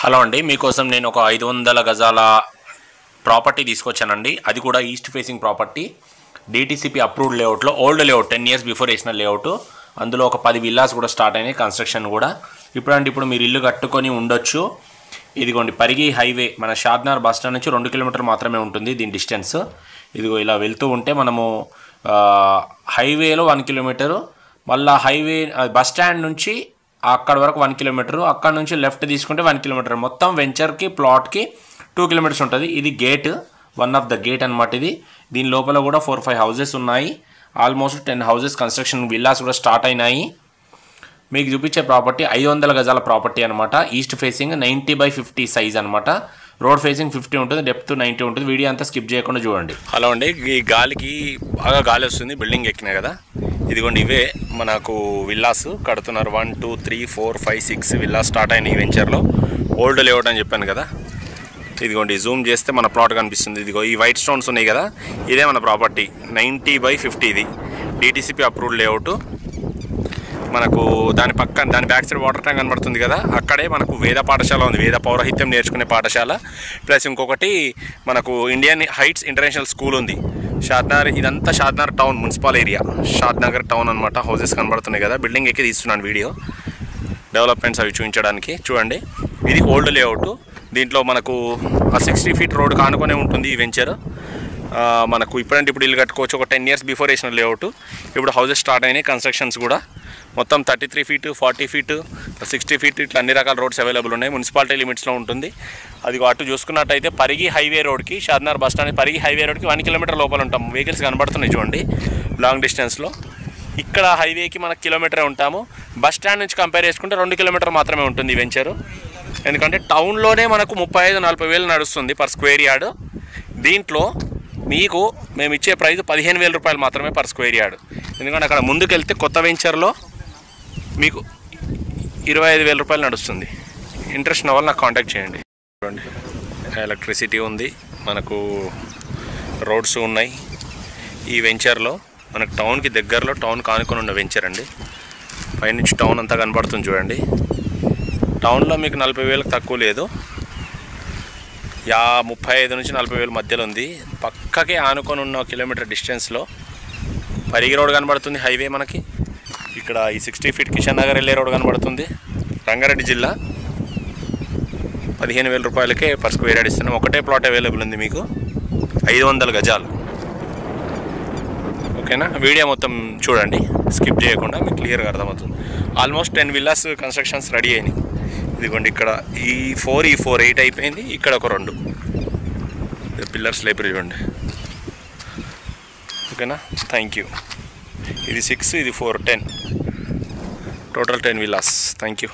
Hello అండి, మీకోసం నేను ఒక 500 గజాల ప్రాపర్టీ తీసుకొచ్చానండి. అది కూడా east facing property, DTCP approved లేఅవుట్లో, ఓల్డ్ లేఅవుట్ 10 years బిఫోర్ వేసిన లేఅవుట్. అందులో ఒక 10 విల్లాస్ కూడా స్టార్ట్ అయినాయి కన్స్ట్రక్షన్ కూడా. ఇప్పుడు మీరు ఇల్లు కట్టుకొని ఉండొచ్చు. ఇదిగోండి పరిగి హైవే, మన షాద్నగర్ బస్ స్టాండ్ నుంచి 2 కిలోమీటర్ మాత్రమే ఉంటుంది దీని డిస్టెన్స్. ఇదిగో ఇలా వెళ్తూ ఉంటే మనము హైవేలో 1 కిలోమీటరు, మళ్ళీ హైవే బస్ స్టాండ్ నుంచి అక్కడ వరకు 1 కిలోమీటరు, అక్కడ నుంచి లెఫ్ట్ తీసుకుంటే 1 కిలోమీటర్, మొత్తం వెంచర్కి ప్లాట్కి 2 kilometers ఉంటుంది. ఇది gate, one of the gate అనమాట ఇది. దీని లోపల కూడా 4-5 houses ఉన్నాయి. ఆల్మోస్ట్ 10 houses కన్స్ట్రక్షన్, విల్లాస్ కూడా స్టార్ట్ అయినాయి. మీకు చూపించే ప్రాపర్టీ 500 గజాల ప్రాపర్టీ అనమాట. ఈస్ట్ ఫేసింగ్ 90/50 సైజ్ అనమాట. రోడ్ ఫేసింగ్ 50 ఉంటుంది, డెప్త్ 90 ఉంటుంది. వీడియో అంతా స్కిప్ చేయకుండా చూడండి. హలో అండి, ఈ గాలికి బాగా గాలి వస్తుంది, బిల్డింగ్ ఎక్కినాయి కదా. ఇదిగోండి ఇవే మనకు విల్లాస్ కడుతున్నారు. 1 2 3 4 5 6 విల్లాస్ స్టార్ట్ అయినాయి ఈ వెంచర్లో. ఓల్డ్ లేఅవుట్ అని చెప్పాను కదా. ఇదిగోండి జూమ్ చేస్తే మన ప్లాట్ కనిపిస్తుంది. ఇదిగో ఈ వైట్ స్టోన్స్ ఉన్నాయి కదా, ఇదే మన ప్రాపర్టీ. 90/50 ఇది డిటిసిపి అప్రూవ్డ్ లేఅవుట్. మనకు దాని బ్యాక్ సైడ్ వాటర్ ట్యాంక్ కనబడుతుంది కదా, అక్కడే మనకు వేద పాఠశాల ఉంది, వేద పౌరహిత్యం నేర్చుకునే పాఠశాల. ప్లస్ ఇంకొకటి మనకు ఇండియన్ హైట్స్ ఇంటర్నేషనల్ స్కూల్ ఉంది. షాద్నగర్, ఇదంతా Shadnagar town municipal area, Shadnagar town అనమాట. హౌసెస్ కనబడుతున్నాయి కదా, బిల్డింగ్ ఎక్కి తీస్తున్నాను వీడియో, డెవలప్మెంట్స్ అవి చూపించడానికి. చూడండి ఇది ఓల్డ్ లేఅవుట్. దీంట్లో మనకు 60 feet రోడ్ కానుకొనే ఉంటుంది ఈ వెంచర్. మనకు ఇప్పుడు ఇల్లు కట్టుకోవచ్చు. ఒక 10 years బిఫోర్ వేసిన లేఅవుట్. ఇప్పుడు హౌసెస్ స్టార్ట్ అయినాయి కన్స్ట్రక్షన్స్ కూడా. మొత్తం 33 feet, 40 feet, 60 feet ఇట్లా అన్ని రకాల రోడ్స్ అవైలబుల్ ఉన్నాయి. మున్సిపాలిటీ లిమిట్స్లో ఉంటుంది. అది అటు చూసుకున్నట్టయితే పరిగి హైవే రోడ్కి, Shadnagar bus stand Parigi highway రోడ్కి 1 kilometer లోపల ఉంటాము. వెహికల్స్ కనబడుతున్నాయి చూడండి లాంగ్ డిస్టెన్స్లో. ఇక్కడ హైవేకి మనకు కిలోమీటరే ఉంటాము. బస్ స్టాండ్ నుంచి కంపేర్ చేసుకుంటే 2 kilometers మాత్రమే ఉంటుంది ఈ వెంచరు. ఎందుకంటే టౌన్లోనే మనకు 35-40 వేలు నడుస్తుంది పర్ స్క్వేర్ యార్డ్. దీంట్లో మీకు మేము ఇచ్చే ప్రైస్ 15,000 రూపాయలు మాత్రమే పర్ స్క్వేర్ యార్డ్. ఎందుకంటే అక్కడ ముందుకెళ్తే కొత్త వెంచర్లో మీకు 25,000 రూపాయలు నడుస్తుంది. ఇంట్రెస్ట్ ఉన్న వాళ్ళు నాకు కాంటాక్ట్ చేయండి. చూడండి ఎలక్ట్రిసిటీ ఉంది, మనకు రోడ్స్ ఉన్నాయి ఈ వెంచర్లో. మనకు టౌన్కి దగ్గరలో, టౌన్ కానుకొని ఉన్న వెంచర్ అండి. పైనుంచి టౌన్ అంతా కనబడుతుంది చూడండి. టౌన్లో మీకు 40,000కి తక్కువ లేదు, 35 నుంచి 40,000 మధ్యలో ఉంది. పక్కకే ఆనుకొని ఉన్న కిలోమీటర్ డిస్టెన్స్లో పరిగి రోడ్ కనబడుతుంది హైవే మనకి. ఇక్కడ ఈ 60 feet కిషన్ నగర్ వెళ్ళే రోడ్ కనబడుతుంది. రంగారెడ్డి జిల్లా. 15,000 రూపాయలకే పర్ స్క్వేర్ యార్డ్ ఇస్తున్నాం. ఒకటే ప్లాట్ అవైలబుల్ ఉంది మీకు, 500 గజాలు. ఓకేనా, వీడియో మొత్తం చూడండి స్కిప్ చేయకుండా, మీకు క్లియర్గా అర్థమవుతుంది. ఆల్మోస్ట్ 10 విల్లాస్ కన్స్ట్రక్షన్స్ రెడీ అయినాయి. ఇదిగోండి ఇక్కడ ఈ 4 8 అయిపోయింది. ఇక్కడ ఒక 2 పిల్లర్స్ లేపర్ చూడండి. ఓకేనా, థ్యాంక్ యూ. ఇది 6, ఇది 4, 10, టోటల్ 10 విల్లాస్. Thank you.